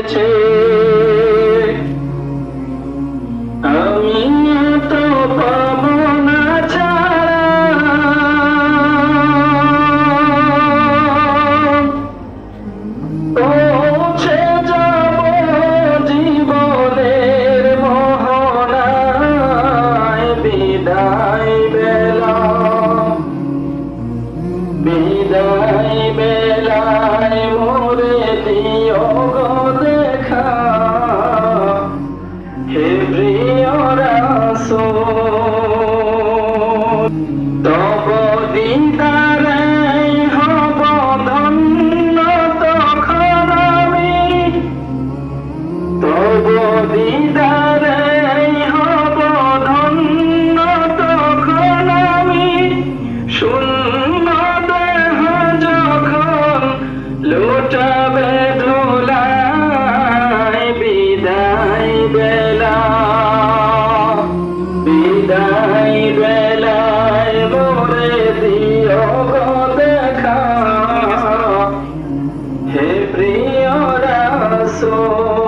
এসেছে। আমি তো পাবো না ছাড়া, পৌঁছে যাব জীবনের মোহনায়। বিদায় বেলা, বিদায় বেলায় মোরে দিও গো দেখা, হে প্রিয় রাসূল। তব দিদারে হব ধন্য তখন আমি, তব দিদারে হব ধন্য তখন আমি। শূন্য দেহ যখন লুটাবে ধুলায়। বিদায় বেলা, বিদায় বেলায় মোরে দিও গো দেখা, হে প্রিয় রাসূল।